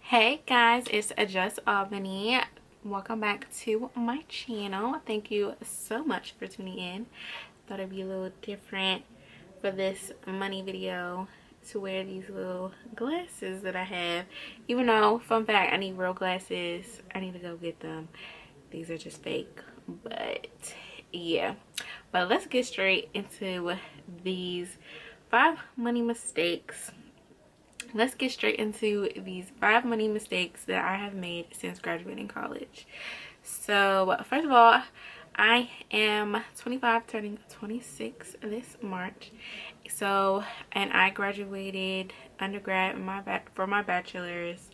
Hey guys, it's Just Albany. Welcome back to my channel. Thank you so much for tuning in. Thought it'd be a little different for this money video to wear these little glasses that I have. Even though, fun fact, I need real glasses. I need to go get them. These are just fake. But yeah. But let's get straight into these 5 money mistakes. Let's get straight into these 5 money mistakes that I have made since graduating college. So first of all, I am 25, turning 26 this March. And I graduated undergrad for my bachelor's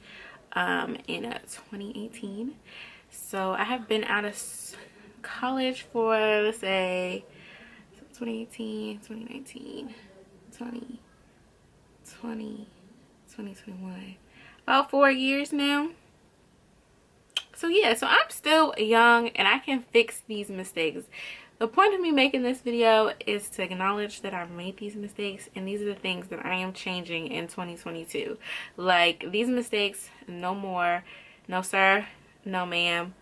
in 2018. So I have been out of college for, let's say, 2018, 2019, 2020. 2021, about 4 years now. So yeah, so I'm still young and I can fix these mistakes. The point of me making this video is to acknowledge that I've made these mistakes, and these are the things that I am changing in 2022. Like, these mistakes, no more. No sir, no ma'am,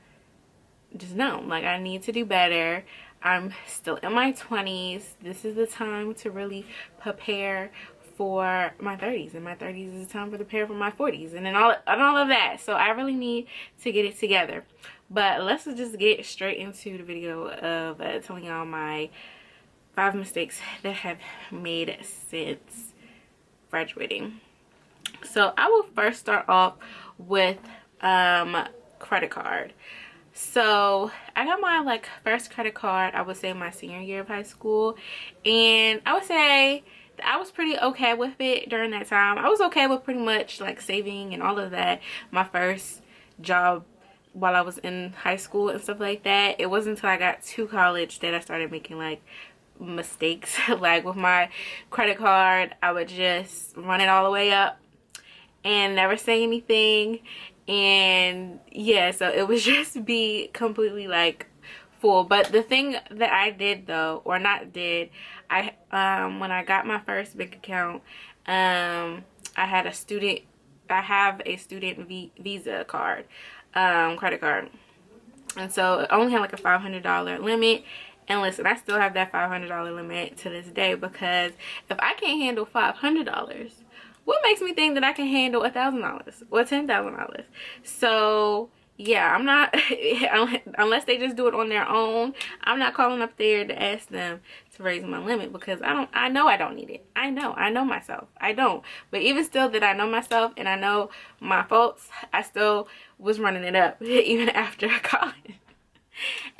just no. Like, I need to do better. I'm still in my 20s. This is the time to really prepare for my 30s, and my 30s is the time to prepare for my 40s, and then all of that. So I really need to get it together. But let's just get straight into the video of telling y'all my 5 mistakes that I have made since graduating. So I will first start off with credit card. So I got my first credit card, I would say, my senior year of high school, and I would say I was pretty okay with it during that time. I was okay with pretty much saving and all of that. My first job while I was in high school and stuff like that. It wasn't until I got to college that I started making mistakes. With my credit card, I would just run it all the way up and never say anything. And yeah, so it would just be completely full. But the thing that I did, though, or not did, I when I got my first bank account, I have a student Visa card, credit card, and so it only had a $500 limit. And listen, I still have that $500 limit to this day, because if I can't handle $500, what makes me think that I can handle $1,000 or $10,000? So yeah, I'm not unless they just do it on their own. I'm not calling up there to ask them to raise my limit, because I know I don't need it. I know myself. I don't. But even still, that I know myself and I know my faults, I still was running it up even after college.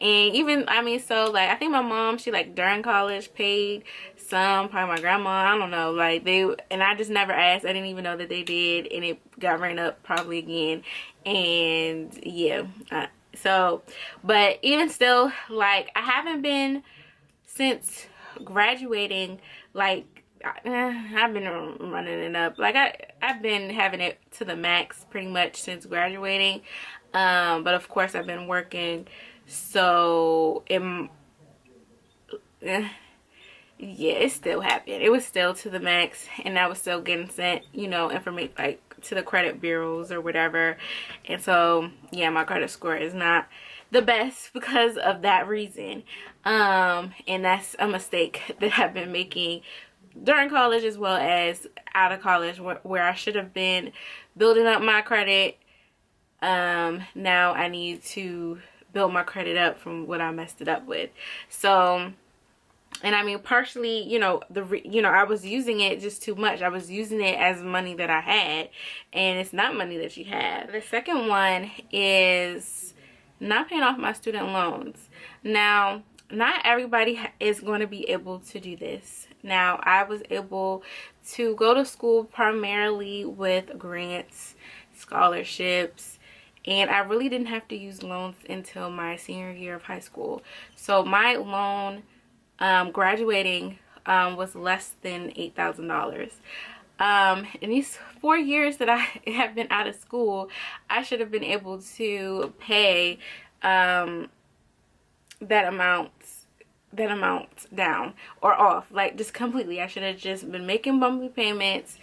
And even, so I think my mom, she during college paid some, probably my grandma, I don't know, and I just never asked. I didn't even know that they did, and it got ran up probably again. And yeah, but even still, I haven't been, since graduating, I've been running it up. I've been having it to the max pretty much since graduating. But of course I've been working, so yeah, it still happened. It was still to the max, and I was still getting sent, information to the credit bureaus or whatever. And so yeah, my credit score is not the best because of that reason. And that's a mistake that I've been making during college as well as out of college, where I should have been building up my credit. Now I need to build my credit up from what I messed it up with. So, and partially, I was using it just too much. I was using it as money that I had, and it's not money that you have. The second one is not paying off my student loans. Now, not everybody is going to be able to do this. Now, I was able to go to school primarily with grants, scholarships, and I really didn't have to use loans until my senior year of high school. So my loan graduating was less than $8,000. In these 4 years that I have been out of school, I should have been able to pay that amount that amount down or off, like just completely. I should have just been making monthly payments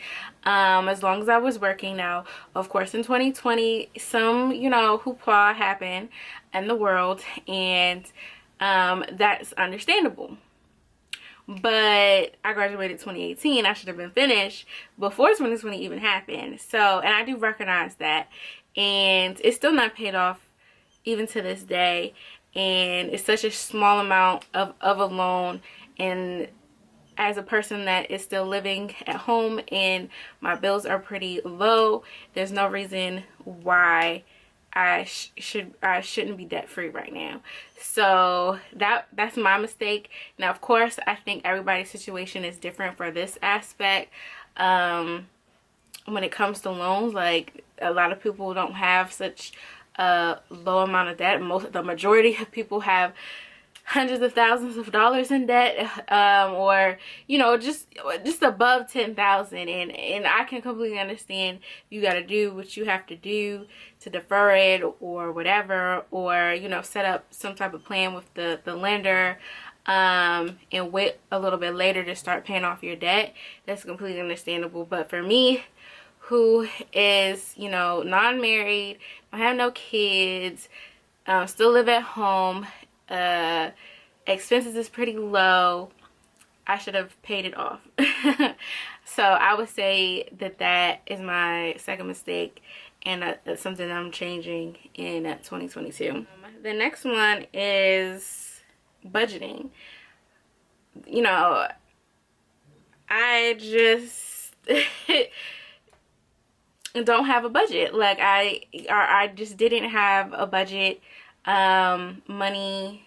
as long as I was working. Now, of course, in 2020, some, you know, hoopla happened in the world, and that's understandable. But I graduated 2018. I should have been finished before 2020 even happened. So, and I do recognize that, and it's still not paid off even to this day. And it's such a small amount of a loan, and as a person that is still living at home and my bills are pretty low, there's no reason why I shouldn't be debt free right now. So that's my mistake. Now, of course, I think everybody's situation is different for this aspect. When it comes to loans, like, a lot of people don't have such low amount of debt. The majority of people have hundreds of thousands of dollars in debt, or, you know, just above 10,000. And I can completely understand you got to do what you have to do to defer it or whatever, or, you know, set up some type of plan with the lender, and wait a little bit later to start paying off your debt. That's completely understandable. But for me, who is, you know, non-married, I have no kids, still live at home, expenses is pretty low, I should have paid it off. So I would say that is my second mistake, and that's something that I'm changing in 2022. The next one is budgeting. You know, I just don't have a budget. Like, I just didn't have a budget. Money,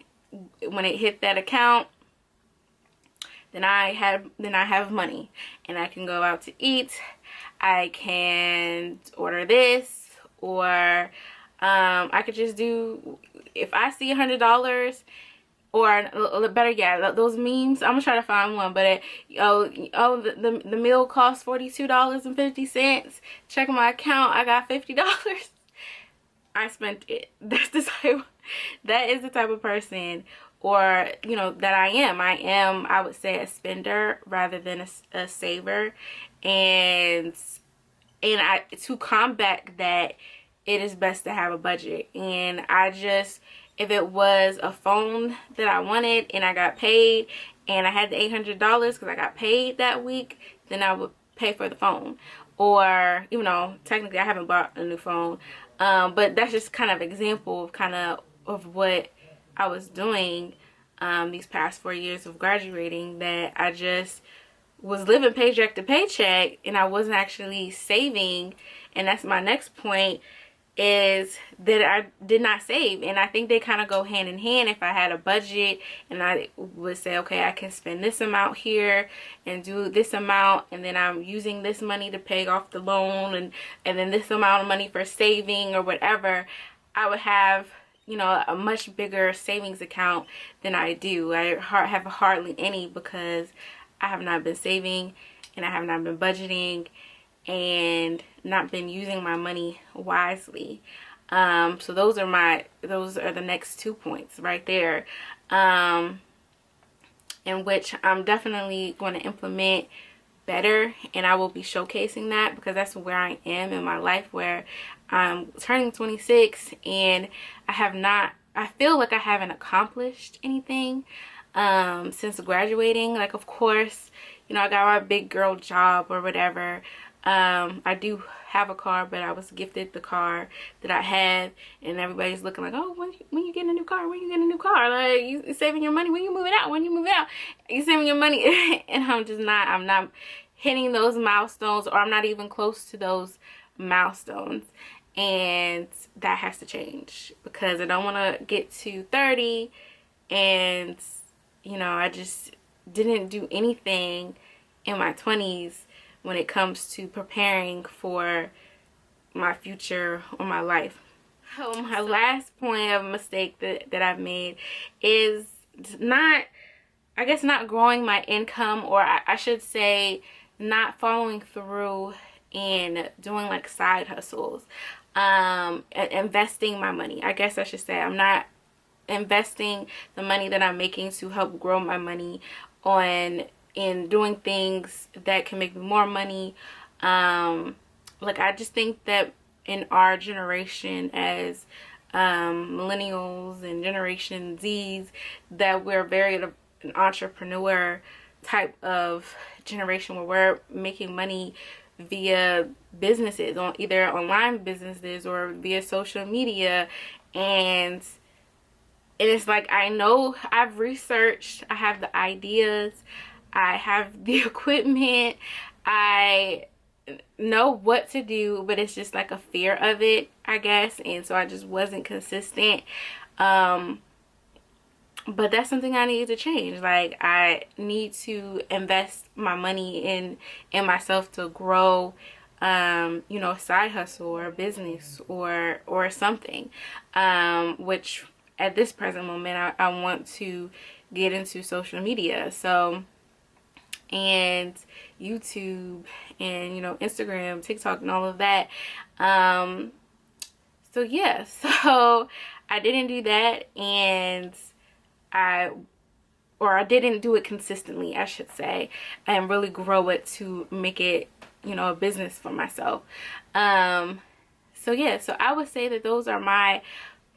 when it hit that account, then I have money, and I can go out to eat. I can order this, or I could just do, if I see $100, or better yet, those memes, I'm gonna try to find one, but the meal costs $42.50. Check my account, I got $50. I spent it. That is the type of person, or, you know, that I am. I would say, a spender rather than a saver. And to combat that, it is best to have a budget. And if it was a phone that I wanted and I got paid and I had the $800 because I got paid that week, then I would pay for the phone. Or, you know, technically I haven't bought a new phone, but that's just kind of example of what I was doing these past 4 years of graduating, that I just was living paycheck to paycheck, and I wasn't actually saving. And that's my next point, is that I did not save. And I think they kind of go hand in hand. If I had a budget and I would say, okay, I can spend this amount here and do this amount, and then I'm using this money to pay off the loan, and then this amount of money for saving or whatever, I would have, you know, a much bigger savings account than I do. I have hardly any, because I have not been saving, and I have not been budgeting, and not been using my money wisely. So those are the next 2 points right there, in which I'm definitely going to implement better, and I will be showcasing that, because that's where I am in my life, where I'm turning 26, and I feel like I haven't accomplished anything since graduating. Like, of course, you know, I got my big girl job or whatever. I do have a car, but I was gifted the car that I have, and everybody's looking like, oh, when you getting a new car? When you getting a new car? Like, you saving your money? When you moving out? When you moving out? You saving your money? And I'm not hitting those milestones, or I'm not even close to those milestones. And that has to change, because I don't want to get to 30 and, you know, I just didn't do anything in my 20s when it comes to preparing for my future or my life. So my last point of mistake that I've made is not growing my income, or I should say not following through and doing like side hustles, investing my money. I guess I should say I'm not investing the money that I'm making to help grow my money on in doing things that can make me more money. Like, I just think that in our generation as millennials and Generation Zs, that we're very an entrepreneur type of generation, where we're making money via businesses, on either online businesses or via social media. And it's like, I know, I've researched, I have the ideas, I have the equipment, I know what to do, but it's just like a fear of it, I guess. And so I just wasn't consistent. But that's something I need to change. Like, I need to invest my money in myself to grow, you know, a side hustle or a business or something, which at this present moment I want to get into social media. So, and YouTube and, you know, Instagram, TikTok and all of that. So yeah, so I didn't do that, and I didn't do it consistently, I should say, and really grow it to make it, you know, a business for myself. So yeah, so I would say that those are my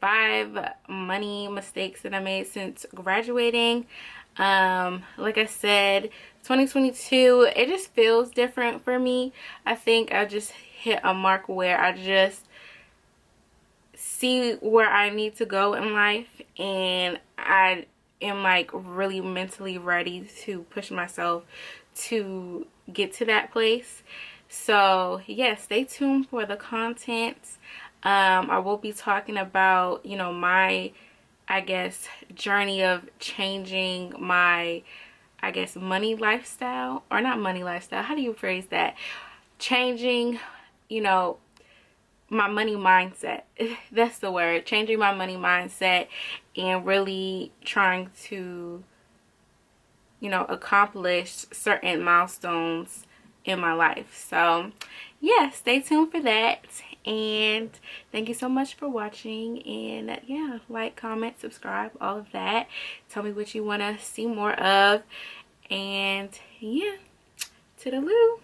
5 money mistakes that I made since graduating. Like I said, 2022, it just feels different for me. I think I just hit a mark where I just see where I need to go in life, and I am like really mentally ready to push myself to get to that place. So yeah, stay tuned for the content. I will be talking about, you know, my, I guess, journey of changing my, I guess, money lifestyle, or not money lifestyle, how do you phrase that? Changing, you know, my money mindset. That's the word. Changing my money mindset and really trying to, you know, accomplish certain milestones in my life. So yeah, stay tuned for that, and thank you so much for watching. And yeah, like, comment, subscribe, all of that. Tell me what you want to see more of, and yeah, toodaloo.